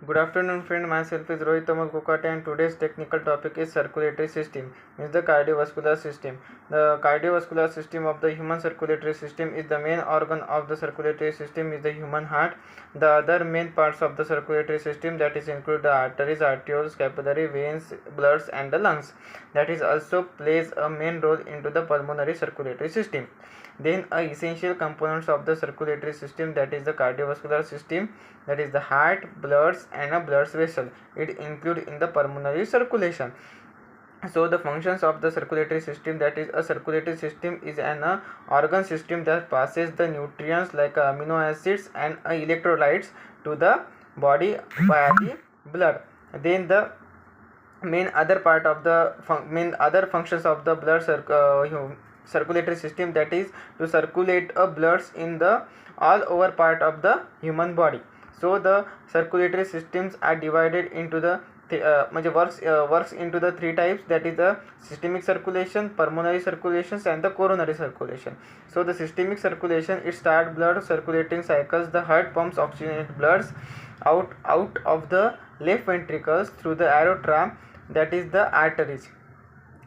Good afternoon, friend. Myself is Rohit Tamal Kokate, and today's technical topic is circulatory system, means the cardiovascular system. The cardiovascular system of the human circulatory system is the main organ of the circulatory system is the human heart. The other main parts of the circulatory system, that is include the arteries, arterioles, capillary veins, bloods, and the lungs. That is also plays a main role into the pulmonary circulatory system. Then essential components of the circulatory system, that is the cardiovascular system, that is the heart, bloods, and a blood vessel. It include in the pulmonary circulation. So the functions of the circulatory system, that is a circulatory system is an organ system that passes the nutrients like amino acids and electrolytes to the body via the blood. Then the main other part of the main other functions of the circulatory system, that is to circulate bloods in the all over part of the human body. So the circulatory systems are divided into the works into the three types, that is the systemic circulation, pulmonary circulations, and the coronary circulation. So the systemic circulation, it start blood circulating cycles. The heart pumps oxygenated bloods out of the left ventricles through the aorta, that is the arteries,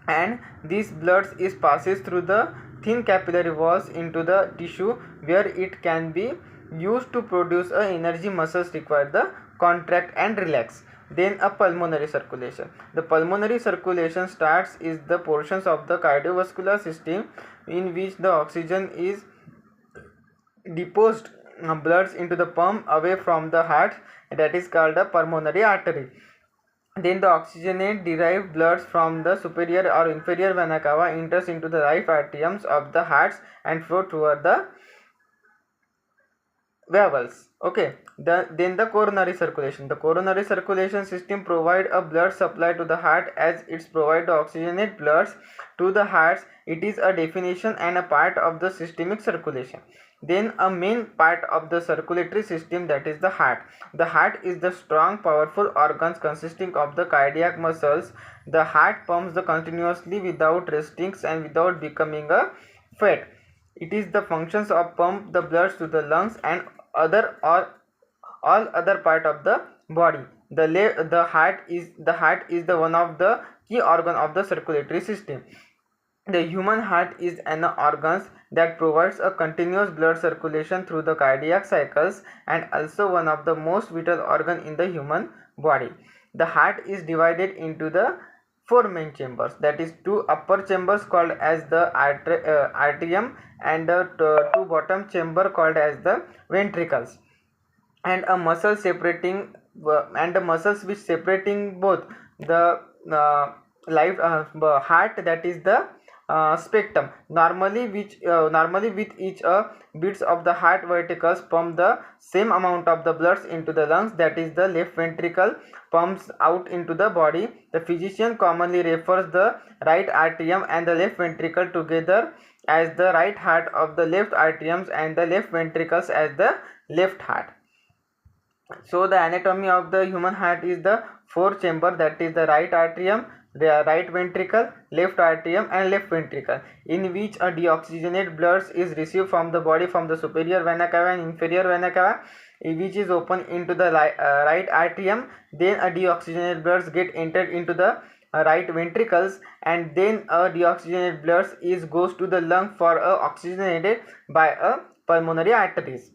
and this blood is passes through the thin capillary walls into the tissue, where it can be used to produce energy muscles require the contract and relax. Then a pulmonary circulation. The pulmonary circulation starts is the portions of the cardiovascular system in which the oxygen is deposed bloods into the pump away from the heart, that is called a pulmonary artery. Then the oxygenate derived bloods from the superior or inferior vena cava enters into the right atriums of the hearts and flow toward the valves. Okay, then the coronary circulation. The coronary circulation system provide a blood supply to the heart as it's provide the oxygenate bloods to the hearts. It is a definition and a part of the systemic circulation. Then a main part of the circulatory system, that is the heart. The heart is the strong powerful organs consisting of the cardiac muscles. The heart pumps the continuously without restrictions and without becoming a fat. It is the functions of pump the blood to the lungs and other or all other part of the body. The heart is the one of the key organ of the circulatory system. The human heart is an organ that provides a continuous blood circulation through the cardiac cycles and also one of the most vital organ in the human body. The heart is divided into the four main chambers, that is two upper chambers called as the atrium and the two bottom chamber called as the ventricles, and a muscle separating and the muscles which separating both the heart, that is the spectrum. Normally with each beats of the heart ventricles pump the same amount of the bloods into the lungs, that is the left ventricle pumps out into the body. The physician commonly refers the right atrium and the left ventricle together as the right heart of the left atriums and the left ventricles as the left heart. So the anatomy of the human heart is the four chamber, that is the right atrium, the right ventricle, left atrium, and left ventricle, in which a deoxygenated blood is received from the body from the superior vena cava and inferior vena cava, which is open into the right atrium. Then a deoxygenated blood get entered into the right ventricles, and then a deoxygenated blood is goes to the lung for oxygenated by a pulmonary arteries.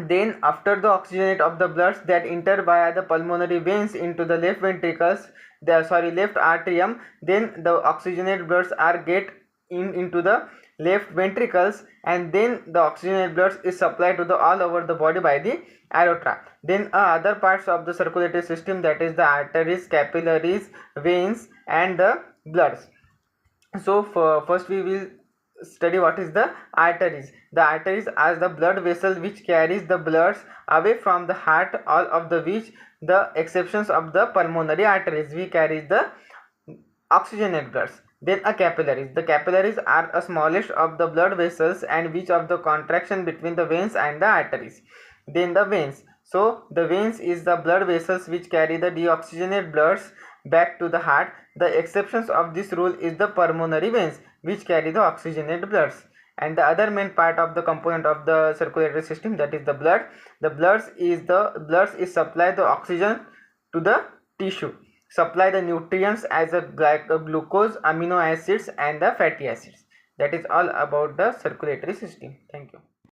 Then after the oxygenate of the bloods that enter via the pulmonary veins into the left ventricles, left atrium, then the oxygenated bloods are get into the left ventricles, and then the oxygenated blood is supplied to the all over the body by the aorta. Then other parts of the circulatory system, that is the arteries, capillaries, veins, and the bloods. So first we will study what is the arteries. The arteries are the blood vessel which carries the bloods away from the heart, all of the which the exceptions of the pulmonary arteries we carry the oxygenated bloods. Then a capillaries. The capillaries are a smallest of the blood vessels and which of the contraction between the veins and the arteries. Then the veins. So the veins is the blood vessels which carry the deoxygenated bloods back to the heart. The exceptions of this rule is the pulmonary veins which carry the oxygenated bloods. And the other main part of the component of the circulatory system, that is the blood. The blood is supply the oxygen to the tissue, supply the nutrients as a glucose, amino acids and the fatty acids. That is all about the circulatory system. Thank you.